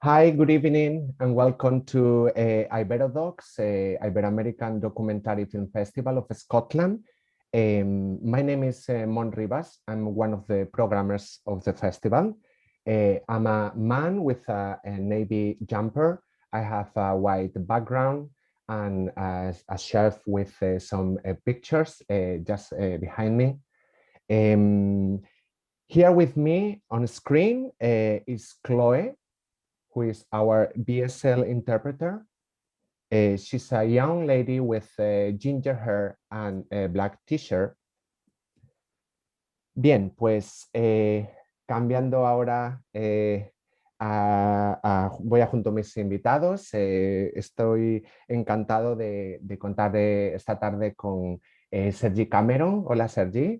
Hi, good evening, and welcome to Iberodocs, Ibero-American Documentary Film Festival of Scotland. My name is Mon Rivas. I'm one of the programmers of the festival. I'm a man with a navy jumper. I have a white background and a shelf with some pictures just behind me. Here with me on screen is Chloe, who is our BSL interpreter. She's a young lady with ginger hair and a black t-shirt. Bien, pues cambiando ahora, voy a junto a mis invitados. Estoy encantado de contar esta tarde con Sergi Cameron. Hola, Sergi.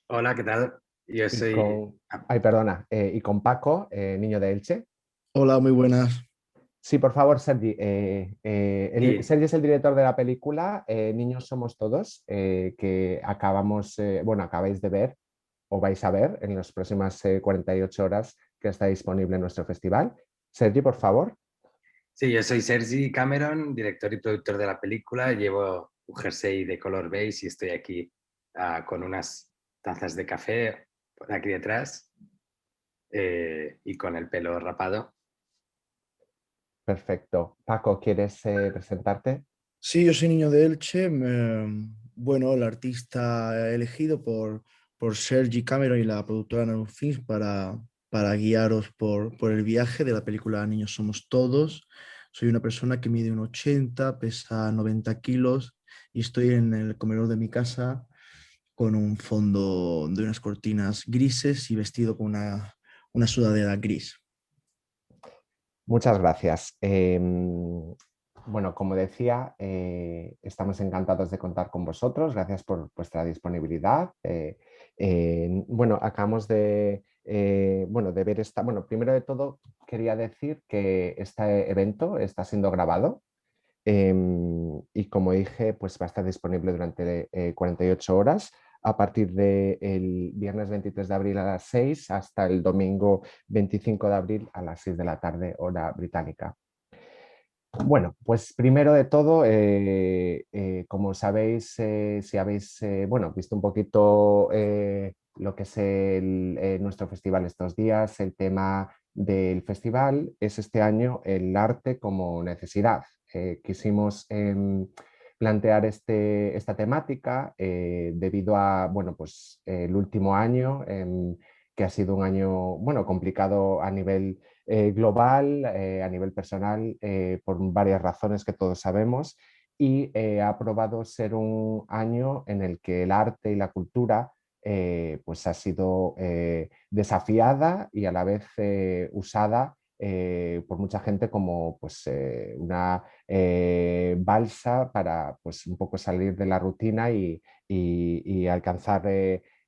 Hola, ¿qué tal? Yo Y soy... con, ay, perdona, y con Paco, niño de Elche. Hola, muy buenas. Sí, por favor, Sergi. Sí, Sergi es el director de la película Niños somos todos, que acabáis de ver o vais a ver en las próximas 48 horas que está disponible en nuestro festival. Sergi, por favor. sí, yo soy Sergi Cameron, director y productor de la película. Llevo un jersey de color beige y estoy aquí con unas tazas de café por aquí detrás y con el pelo rapado. Perfecto. Paco, ¿quieres presentarte? Sí, yo soy niño de Elche. Bueno, el artista elegido por Sergi Cameron y la productora Nano Films para guiaros por el viaje de la película Niños Somos Todos. Soy una persona que mide un 80, pesa 90 kilos y estoy en el comedor de mi casa con un fondo de unas cortinas grises y vestido con una sudadera gris. Muchas gracias. Bueno, como decía, estamos encantados de contar con vosotros. Gracias por vuestra disponibilidad. Bueno, acabamos de ver esta. Bueno, primero de todo, quería decir que este evento está siendo grabado. Y como dije, pues va a estar disponible durante 48 horas a partir del viernes 23 de abril a las 6 hasta el domingo 25 de abril a las 6 de la tarde, hora británica. Bueno, pues primero de todo, como sabéis, si habéis visto un poquito lo que es nuestro festival estos días, el tema del festival es este año el arte como necesidad. Quisimos plantear esta temática debido a, bueno, pues el último año, que ha sido un año, bueno, complicado a nivel global, a nivel personal, por varias razones que todos sabemos, y ha probado ser un año en el que el arte y la cultura pues ha sido desafiada y a la vez usada por mucha gente como pues, una balsa para pues, un poco salir de la rutina y alcanzar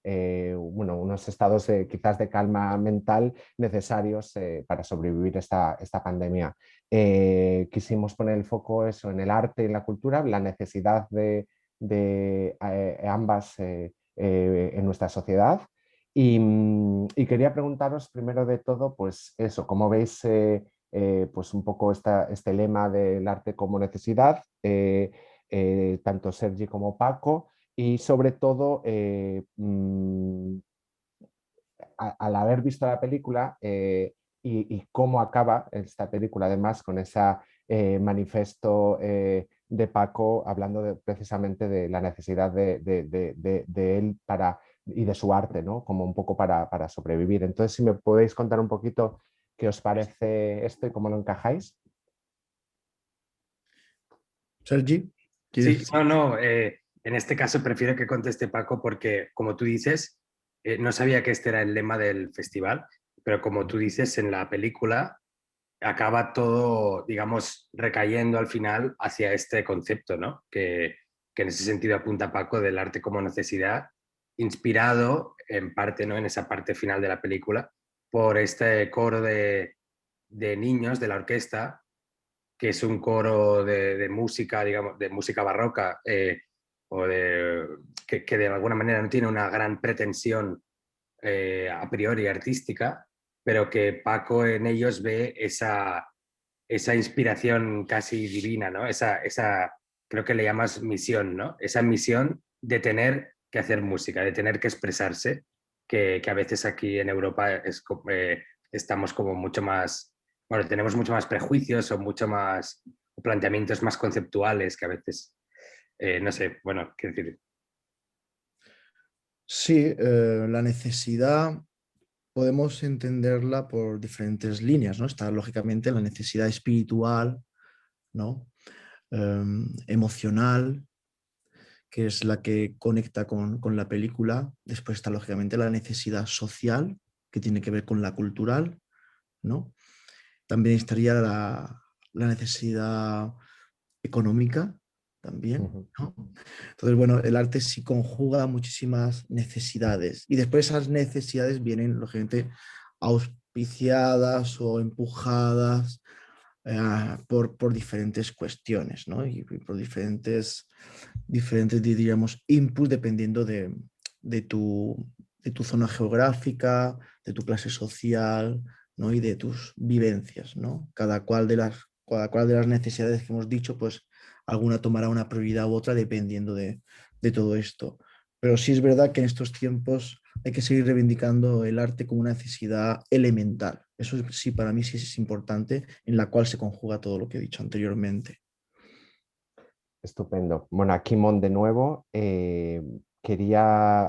bueno, unos estados quizás de calma mental necesarios para sobrevivir esta pandemia. Quisimos poner el foco eso en el arte y la cultura, la necesidad de ambas en nuestra sociedad. Y quería preguntaros primero de todo, pues eso, ¿cómo veis pues un poco este lema del arte como necesidad? Tanto Sergi como Paco, y sobre todo al haber visto la película y cómo acaba esta película, además con ese manifiesto de Paco hablando precisamente de la necesidad de él y de su arte, ¿no? Como un poco para sobrevivir. Entonces, si me podéis contar un poquito qué os parece esto y cómo lo encajáis. Sergi, Sí, ¿quieres? no, en este caso prefiero que conteste Paco porque, como tú dices, no sabía que este era el lema del festival, pero como tú dices, en la película acaba todo, digamos, recayendo al final hacia este concepto, ¿no? Que en ese sentido apunta Paco del arte como necesidad, inspirado en parte, ¿no? En esa parte final de la película, por este coro de niños de la orquesta, que es un coro de música, digamos, de música barroca, o que de alguna manera no tiene una gran pretensión a priori artística, pero que Paco en ellos ve esa inspiración casi divina, ¿no? Creo que le llamas misión, ¿no? Esa misión de tener que hacer música, de tener que expresarse, que a veces aquí en Europa estamos como mucho más, bueno, tenemos mucho más prejuicios o mucho más planteamientos más conceptuales que a veces, no sé, bueno, qué decir. Sí, la necesidad podemos entenderla por diferentes líneas, ¿no? Está lógicamente la necesidad espiritual, ¿no? Emocional, que es la que conecta con la película. Después está lógicamente la necesidad social, que tiene que ver con la cultural, ¿no? También estaría la necesidad económica, también, Ujú. ¿no? Entonces, bueno, el arte sí conjuga muchísimas necesidades y después esas necesidades vienen, lógicamente, auspiciadas o empujadas por diferentes cuestiones, ¿no? Y por diferentes diríamos, inputs dependiendo de tu, de tu zona geográfica, de tu clase social, ¿no? Y de tus vivencias, ¿no? Cada cual de las necesidades que hemos dicho, pues alguna tomará una prioridad u otra dependiendo de todo esto. Pero sí es verdad que en estos tiempos hay que seguir reivindicando el arte como una necesidad elemental. Eso sí, para mí sí es importante, en la cual se conjuga todo lo que he dicho anteriormente. Estupendo. Bueno, aquí Mon de nuevo. Quería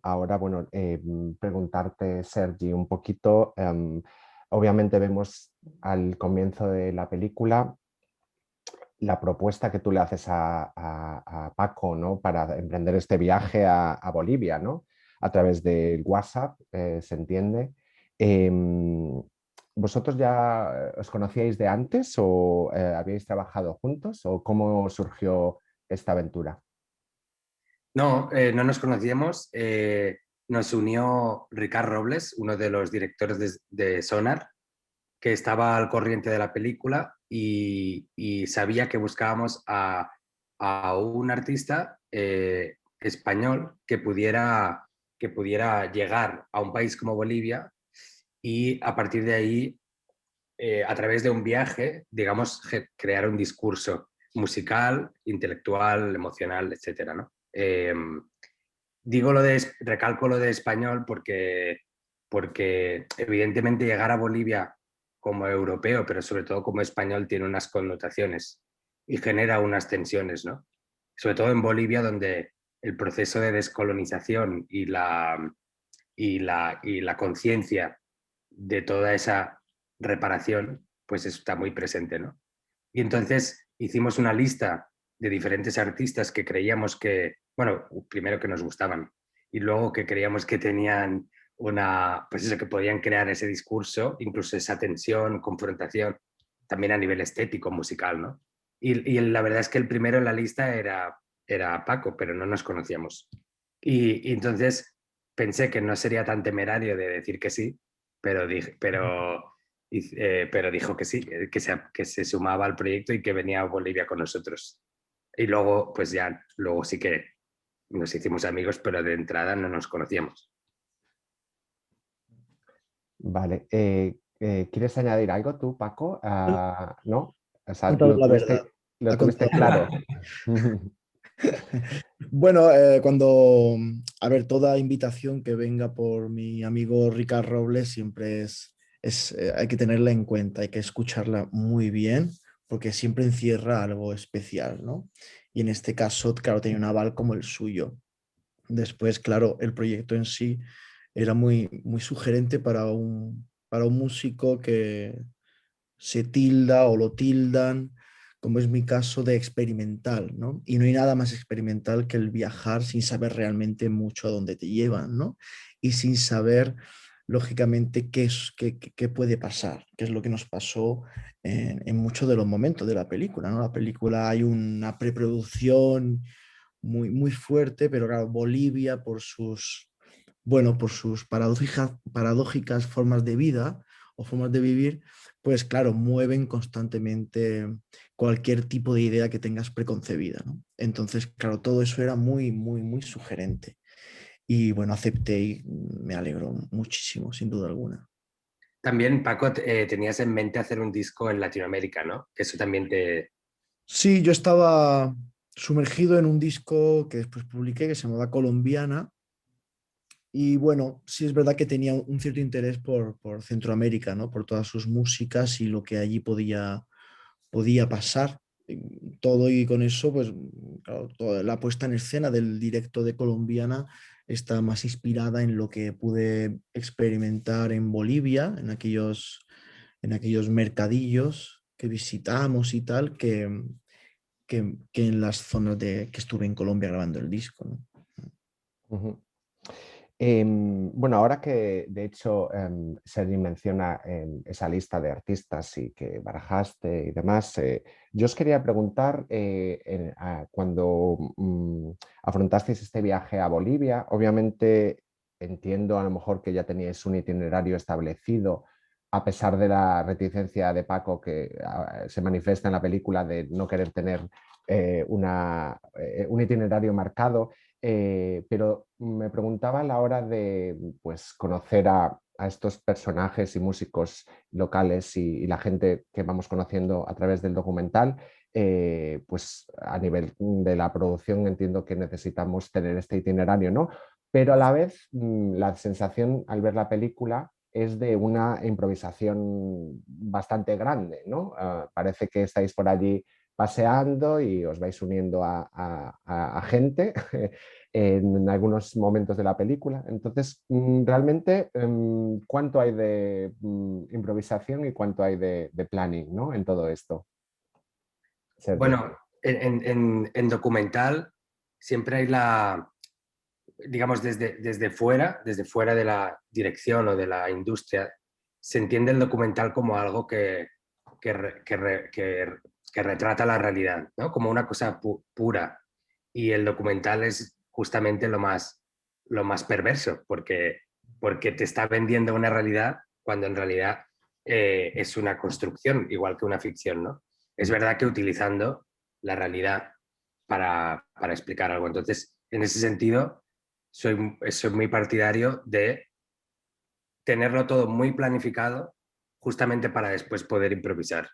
ahora, bueno, preguntarte, Sergi, un poquito. Obviamente vemos al comienzo de la película la propuesta que tú le haces a Paco, ¿no? Para emprender este viaje a Bolivia, ¿no? A través del WhatsApp, se entiende. Em, ¿Vosotros ya os conocíais de antes o habíais trabajado juntos o cómo surgió esta aventura? No, no nos conocíamos. Nos unió Ricard Robles, uno de los directores de Sonar, que estaba al corriente de la película y sabía que buscábamos a un artista español que pudiera llegar a un país como Bolivia y a partir de ahí, a través de un viaje, digamos, crear un discurso musical, intelectual, emocional, etcétera, ¿no? Recalco lo de español porque evidentemente llegar a Bolivia como europeo, pero sobre todo como español, tiene unas connotaciones y genera unas tensiones, ¿no? Sobre todo en Bolivia, donde el proceso de descolonización y la conciencia de toda esa reparación, pues está muy presente, ¿no? Y entonces hicimos una lista de diferentes artistas que creíamos que, bueno, primero que nos gustaban y luego que creíamos que tenían pues eso, que podían crear ese discurso, incluso esa tensión, confrontación, también a nivel estético, musical, ¿no? Y la verdad es que el primero en la lista era Paco, pero no nos conocíamos. Y entonces pensé que no sería tan temerario de decir que sí, pero dijo que sí, que se sumaba al proyecto y que venía a Bolivia con nosotros. Y luego, pues ya, luego sí que nos hicimos amigos, pero de entrada no nos conocíamos. Vale. ¿Quieres añadir algo tú, Paco? ¿No? O Ha sea, contado la verdad. lo Ha contado tuviste la verdad. claro. Bueno, cuando, a ver, toda invitación que venga por mi amigo Ricard Robles siempre hay que tenerla en cuenta, hay que escucharla muy bien, porque siempre encierra algo especial, ¿no? Y en este caso, claro, tenía un aval como el suyo. Después, claro, el proyecto en sí era muy, muy sugerente para un músico que se tilda o lo tildan, como es mi caso, de experimental, ¿no? Y no hay nada más experimental que el viajar sin saber realmente mucho a dónde te llevan, ¿no? Y sin saber, lógicamente, qué puede pasar, qué es lo que nos pasó en muchos de los momentos de la película, ¿no? La película hay una preproducción muy, muy fuerte, pero claro, Bolivia por sus paradójicas formas de vida o formas de vivir, pues claro, mueven constantemente cualquier tipo de idea que tengas preconcebida, ¿no? Entonces, claro, todo eso era muy, muy, muy sugerente. Y bueno, acepté y me alegro muchísimo, sin duda alguna. También, Paco, tenías en mente hacer un disco en Latinoamérica, ¿no? Que eso también te... Sí, yo estaba sumergido en un disco que después publiqué que se llamaba Colombiana. Y bueno, sí es verdad que tenía un cierto interés por Centroamérica, ¿no? Por todas sus músicas y lo que allí podía pasar. Todo y con eso, pues claro, toda la puesta en escena del directo de Colombiana está más inspirada en lo que pude experimentar en Bolivia, en aquellos mercadillos que visitamos y tal, que en las zonas que estuve en Colombia grabando el disco, ¿no? Ujú. Bueno, ahora que de hecho Sergi menciona esa lista de artistas y que barajaste y demás, yo os quería preguntar, cuando afrontasteis este viaje a Bolivia, obviamente entiendo a lo mejor que ya teníais un itinerario establecido, a pesar de la reticencia de Paco que se manifiesta en la película de no querer tener un itinerario marcado. Pero me preguntaba a la hora de pues, conocer a estos personajes y músicos locales y la gente que vamos conociendo a través del documental, pues a nivel de la producción entiendo que necesitamos tener este itinerario, ¿no? Pero a la vez la sensación al ver la película es de una improvisación bastante grande, ¿no? Parece que estáis por allí paseando y os vais uniendo a gente en algunos momentos de la película. Entonces, realmente, ¿cuánto hay de improvisación y cuánto hay de planning, ¿no? En todo esto, Sergi? Bueno, en documental siempre hay digamos, desde fuera de la dirección o de la industria, se entiende el documental como algo que, re- que re- que- que retrata la realidad, ¿no? Como una cosa pura. Y el documental es justamente lo más perverso, porque te está vendiendo una realidad cuando en realidad es una construcción, igual que una ficción, ¿no? Es verdad que utilizando la realidad para explicar algo. Entonces, en ese sentido, soy muy partidario de tenerlo todo muy planificado justamente para después poder improvisar.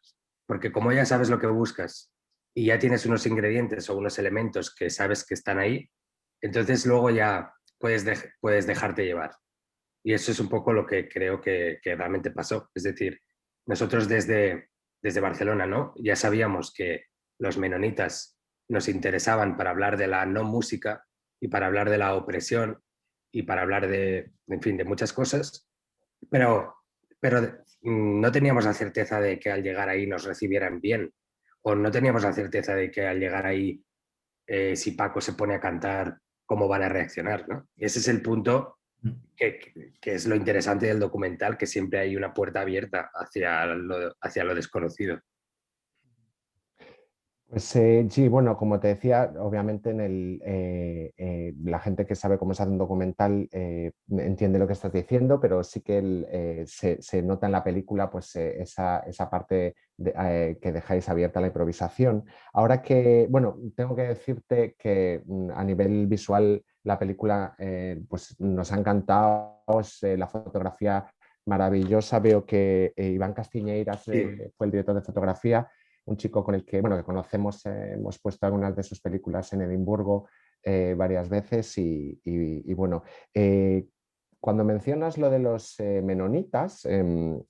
Porque como ya sabes lo que buscas y ya tienes unos ingredientes o unos elementos que sabes que están ahí, entonces luego ya puedes dejarte llevar. Y eso es un poco lo que creo que realmente pasó. Es decir, nosotros desde Barcelona, ¿no? Ya sabíamos que los menonitas nos interesaban para hablar de la no música y para hablar de la opresión y para hablar en fin, de muchas cosas, pero, pero no teníamos la certeza de que al llegar ahí nos recibieran bien, o no teníamos la certeza de que al llegar ahí, si Paco se pone a cantar, cómo van a reaccionar, ¿no? Y ese es el punto que es lo interesante del documental, que siempre hay una puerta abierta hacia lo desconocido. Pues sí, bueno, como te decía, obviamente la gente que sabe cómo se hace un documental entiende lo que estás diciendo, pero sí que se nota en la película pues, esa parte que dejáis abierta a la improvisación. Ahora que, bueno, tengo que decirte que a nivel visual la película pues, nos ha encantado, la fotografía maravillosa. Veo que Iván Castiñeiras Sí. fue el director de fotografía, un chico con el que, bueno, que conocemos, hemos puesto algunas de sus películas en Edimburgo varias veces y bueno, cuando mencionas lo de los menonitas,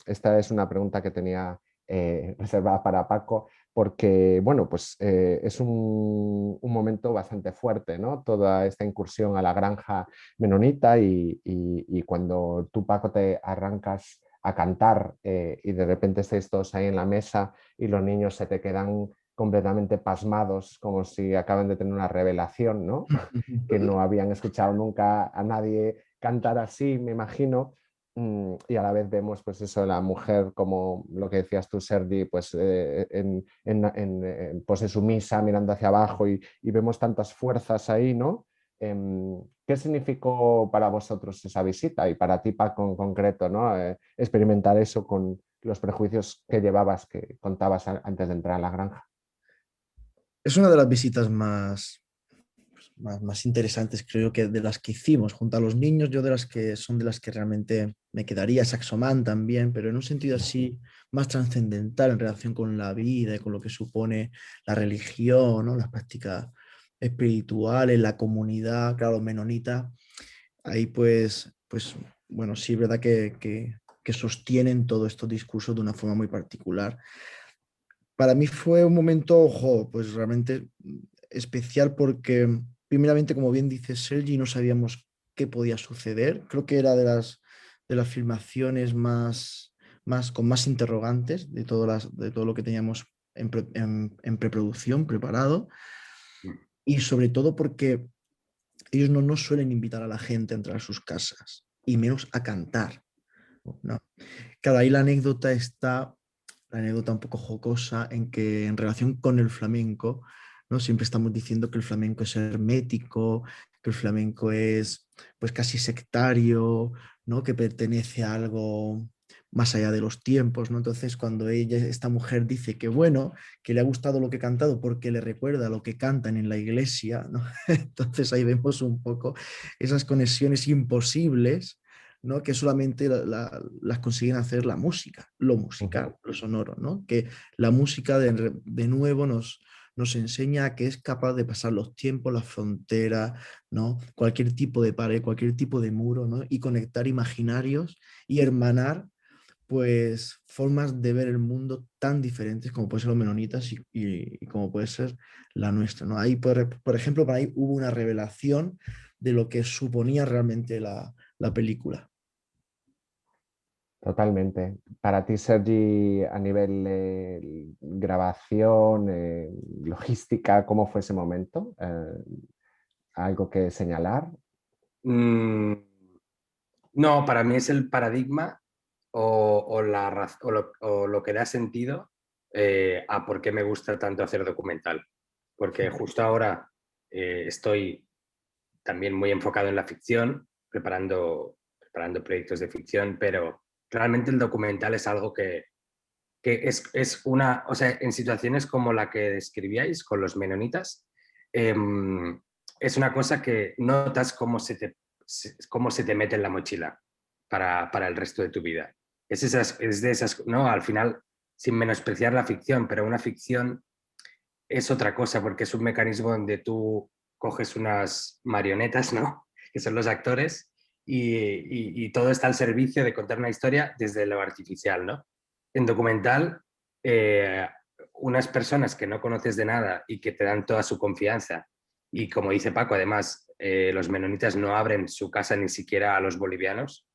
esta es una pregunta que tenía reservada para Paco, porque bueno, pues es un momento bastante fuerte, ¿no? Toda esta incursión a la granja menonita y cuando tú, Paco, te arrancas a cantar y de repente estáis todos ahí en la mesa y los niños se te quedan completamente pasmados, como si acaban de tener una revelación, ¿no? Que no habían escuchado nunca a nadie cantar así, me imagino. Y a la vez vemos, pues eso, la mujer, como lo que decías tú, Sergi, pues en pose sumisa, mirando hacia abajo y vemos tantas fuerzas ahí, ¿no? ¿Qué significó para vosotros esa visita y para ti, Paco, en concreto, ¿no? Experimentar eso con los prejuicios que llevabas, que contabas antes de entrar a la granja. Es una de las visitas más, más interesantes, creo que de las que hicimos junto a los niños, yo de las que son de las que realmente me quedaría, Saxoman también, pero en un sentido así más trascendental en relación con la vida y con lo que supone la religión, ¿no? Las prácticas espirituales, la comunidad, claro, menonita, ahí pues bueno, sí, es verdad que sostienen todos estos discursos de una forma muy particular. Para mí fue un momento, ojo, pues realmente especial porque, primeramente, como bien dice Sergi, no sabíamos qué podía suceder. Creo que era de las filmaciones con más interrogantes de todo lo que teníamos en preproducción, preparado. Y sobre todo porque ellos no suelen invitar a la gente a entrar a sus casas, y menos a cantar, ¿no? Claro, ahí la anécdota un poco jocosa en que en relación con el flamenco, ¿no? Siempre estamos diciendo que el flamenco es hermético, que el flamenco es pues casi sectario, ¿no? Que pertenece a algo más allá de los tiempos, ¿no? Entonces, cuando esta mujer dice que bueno, que le ha gustado lo que ha cantado porque le recuerda lo que cantan en la iglesia, ¿no? Entonces ahí vemos un poco esas conexiones imposibles, ¿no? Que solamente las consiguen hacer la música, lo musical, lo sonoro, ¿no? Que la música de nuevo nos enseña que es capaz de pasar los tiempos, las fronteras, ¿no? Cualquier tipo de pared, cualquier tipo de muro, ¿no? Y conectar imaginarios y hermanar pues formas de ver el mundo tan diferentes como pueden ser los menonitas y como puede ser la nuestra, ¿no? Ahí, por ejemplo, para ahí hubo una revelación de lo que suponía realmente la película. Totalmente. Para ti, Sergi, a nivel grabación, logística, ¿cómo fue ese momento? ¿Algo que señalar? Mm, no, para mí es el paradigma o lo que da sentido a por qué me gusta tanto hacer documental. Porque justo ahora estoy también muy enfocado en la ficción, preparando proyectos de ficción, pero realmente el documental es algo que es una, o sea, en situaciones como la que describíais con los menonitas, eh, es una cosa que notas cómo se te mete en la mochila para el resto de tu vida. Es de esas, ¿no? Al final, sin menospreciar la ficción, pero una ficción es otra cosa porque es un mecanismo donde tú coges unas marionetas, ¿no? Que son los actores y todo está al servicio de contar una historia desde lo artificial, ¿no? En documental, eh, unas personas que no conoces de nada y que te dan toda su confianza y como dice Paco, además, los menonitas no abren su casa ni siquiera a los bolivianos,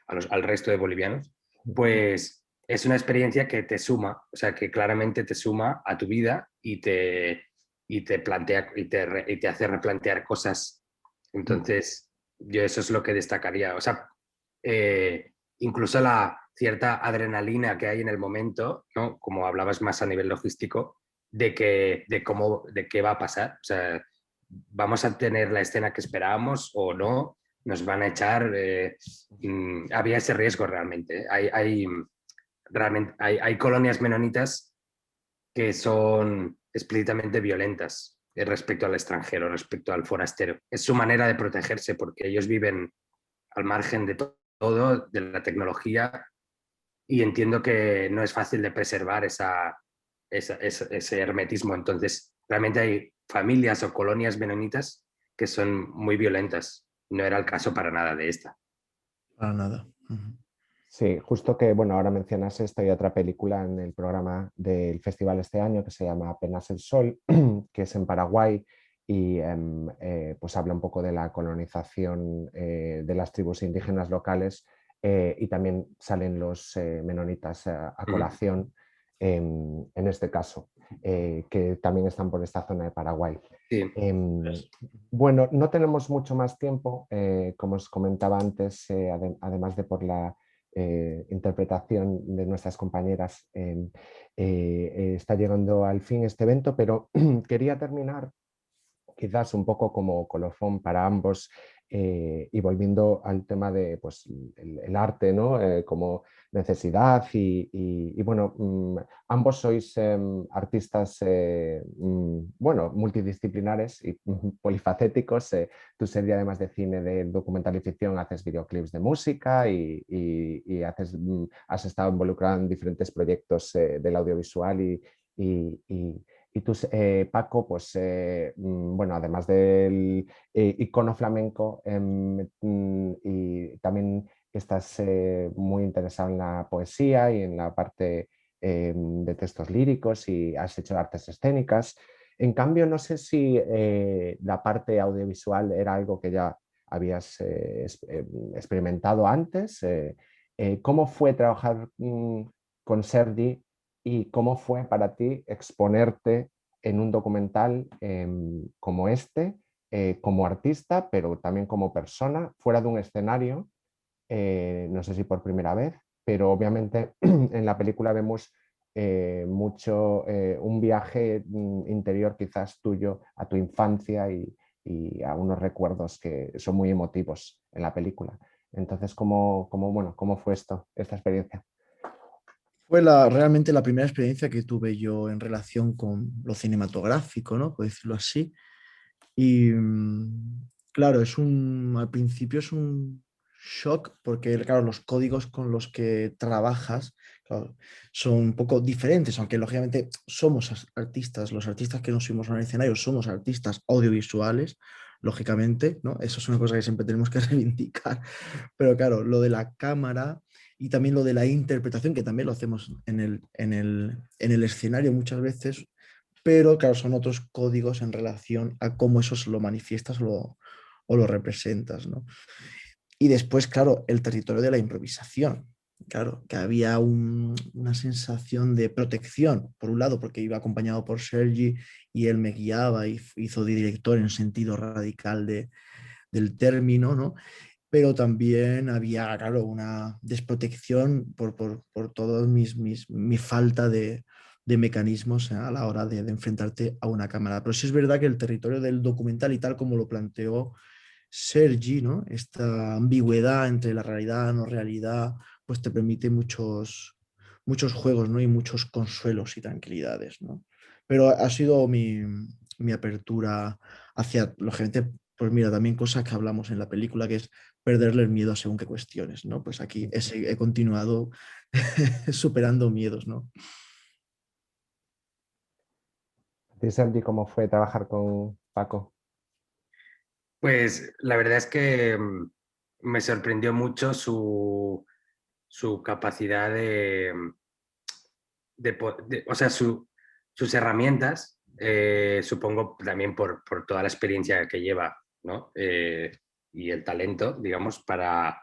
al resto de bolivianos, pues es una experiencia que te suma, o sea, que claramente te suma a tu vida y te plantea y te hace replantear cosas. Entonces, yo eso es lo que destacaría. O sea, incluso la cierta adrenalina que hay en el momento, ¿no? Como hablabas más a nivel logístico, de qué va a pasar. O sea, vamos a tener la escena que esperábamos o no, nos van a echar. Había ese riesgo realmente. Hay colonias menonitas que son explícitamente violentas respecto al extranjero, respecto al forastero. Es su manera de protegerse porque ellos viven al margen de todo, de la tecnología, y entiendo que no es fácil de preservar ese hermetismo. Entonces, realmente hay familias o colonias menonitas que son muy violentas. No era el caso para nada de esta. Para nada. Ujú. Sí, justo que, bueno, ahora mencionas esto y otra película en el programa del festival este año que se llama Apenas el Sol, que es en Paraguay y pues habla un poco de la colonización de las tribus indígenas locales y también salen los menonitas a colación en este caso, que también están por esta zona de Paraguay. Sí. Bueno, no tenemos mucho más tiempo, como os comentaba antes, además de por la interpretación de nuestras compañeras, está llegando al fin este evento, pero quería terminar quizás un poco como colofón para ambos, Y volviendo al tema de pues, el arte, ¿no? Como necesidad y bueno, ambos sois artistas bueno, multidisciplinares y polifacéticos. Tú, Sergi, además de cine, de documental y ficción, haces videoclips de música y has estado involucrado en diferentes proyectos del audiovisual y, y- y tú, Paco, pues bueno, además del icono flamenco y también estás muy interesado en la poesía y en la parte de textos líricos y has hecho artes escénicas. En cambio, no sé si la parte audiovisual era algo que ya habías experimentado antes. ¿Cómo fue trabajar con Sergi y cómo fue para ti exponerte en un documental como este, como artista, pero también como persona, fuera de un escenario? No sé si por primera vez, pero obviamente en la película vemos mucho un viaje interior quizás tuyo a tu infancia y a unos recuerdos que son muy emotivos en la película. Entonces, bueno, ¿cómo fue esta experiencia? Fue realmente la primera experiencia que tuve yo en relación con lo cinematográfico, ¿no? Por decirlo así. Y claro, al principio es un shock porque, claro, los códigos con los que trabajas, claro, son un poco diferentes, aunque lógicamente somos artistas, los artistas que nos subimos al escenario somos artistas audiovisuales, lógicamente, ¿no? Eso es una cosa que siempre tenemos que reivindicar, pero claro, lo de la cámara y también lo de la interpretación, que también lo hacemos en el escenario muchas veces, pero claro, son otros códigos en relación a cómo eso se lo manifiestas o lo representas, ¿no? Y después, claro, el territorio de la improvisación. Claro, que había una sensación de protección, por un lado, porque iba acompañado por Sergi y él me guiaba y hizo de director en sentido radical del término, ¿no? Pero también había, claro, una desprotección por toda mi falta de mecanismos a la hora de enfrentarte a una cámara. Pero sí es verdad que el territorio del documental y tal como lo planteó Sergi, ¿no? Esta ambigüedad entre la realidad y no realidad, pues te permite muchos juegos, ¿no? Y muchos consuelos y tranquilidades, ¿no? Pero ha sido mi apertura hacia, lógicamente, pues mira, también cosas que hablamos en la película, que es perderle el miedo a según qué cuestiones, ¿no? Pues aquí he continuado superando miedos, ¿no? ¿Y Sergi, cómo fue trabajar con Paco? Pues la verdad es que me sorprendió mucho su capacidad o sea, sus herramientas, supongo también por toda la experiencia que lleva, ¿no? Y el talento, digamos, para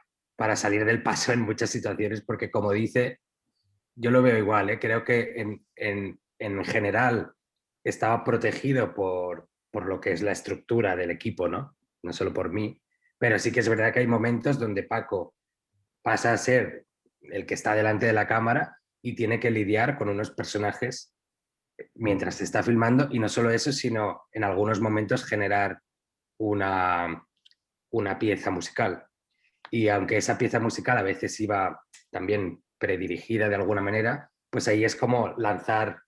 salir del paso en muchas situaciones, porque como dice, yo lo veo igual, ¿eh? Creo que en general estaba protegido por lo que es la estructura del equipo, ¿no? No solo por mí, pero sí que es verdad que hay momentos donde Paco pasa a ser el que está delante de la cámara y tiene que lidiar con unos personajes mientras se está filmando y no solo eso, sino en algunos momentos generar una, una pieza musical. Y aunque esa pieza musical a veces iba también predirigida de alguna manera, pues ahí es como lanzar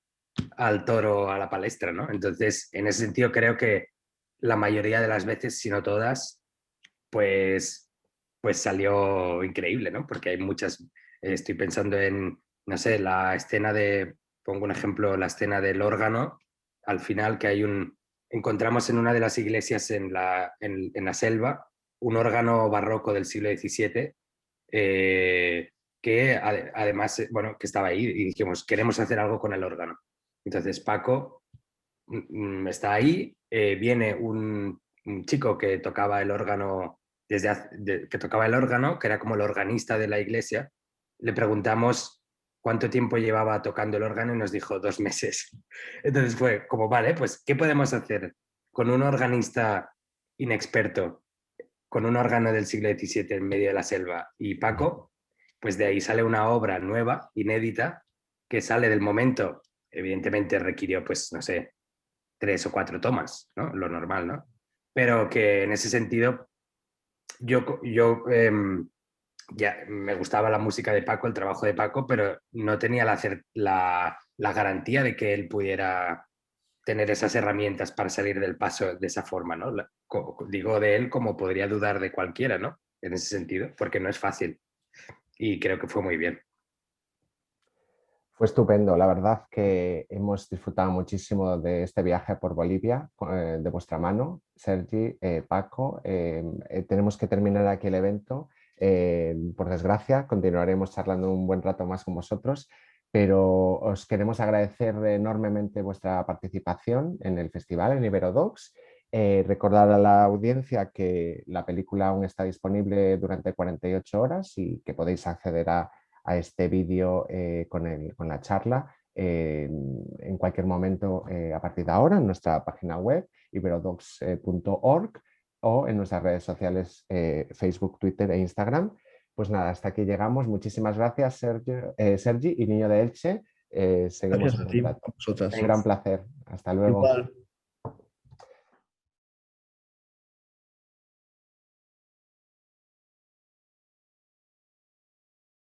al toro a la palestra, ¿no? Entonces, en ese sentido creo que la mayoría de las veces, si no todas, pues, pues salió increíble, ¿no? Porque hay muchas, estoy pensando en, no sé, la escena pongo un ejemplo, la escena del órgano, al final que encontramos en una de las iglesias en la selva, un órgano barroco del siglo XVII, que además, bueno, que estaba ahí y dijimos, queremos hacer algo con el órgano. Entonces Paco está ahí, viene un chico que tocaba el órgano que tocaba el órgano, que era como el organista de la iglesia. Le preguntamos cuánto tiempo llevaba tocando el órgano y nos dijo 2 meses. Entonces fue como, vale, pues, ¿qué podemos hacer con un organista inexperto, con un órgano del siglo XVII en medio de la selva y Paco? Pues de ahí sale una obra nueva, inédita, que sale del momento, evidentemente requirió, pues, no sé, 3 o 4 tomas, ¿no? Lo normal, ¿no? Pero que en ese sentido Ya me gustaba la música de Paco, el trabajo de Paco, pero no tenía la garantía de que él pudiera tener esas herramientas para salir del paso de esa forma, ¿no? Digo de él como podría dudar de cualquiera, ¿no? En ese sentido, porque no es fácil. Y creo que fue muy bien. Fue estupendo, la verdad que hemos disfrutado muchísimo de este viaje por Bolivia, de vuestra mano, Sergi, Paco. Tenemos que terminar aquí el evento. Por desgracia, continuaremos charlando un buen rato más con vosotros, pero os queremos agradecer enormemente vuestra participación en el festival, en Iberodocs. Recordar a la audiencia que la película aún está disponible durante 48 horas y que podéis acceder a este vídeo con la charla en cualquier momento a partir de ahora en nuestra página web iberodocs.org o en nuestras redes sociales Facebook, Twitter e Instagram. Pues nada, hasta aquí llegamos. Muchísimas gracias, Sergi y Niño de Elche. Seguimos Gracias en a ti, contacto. vosotras. Un gran placer. Hasta luego. Igual.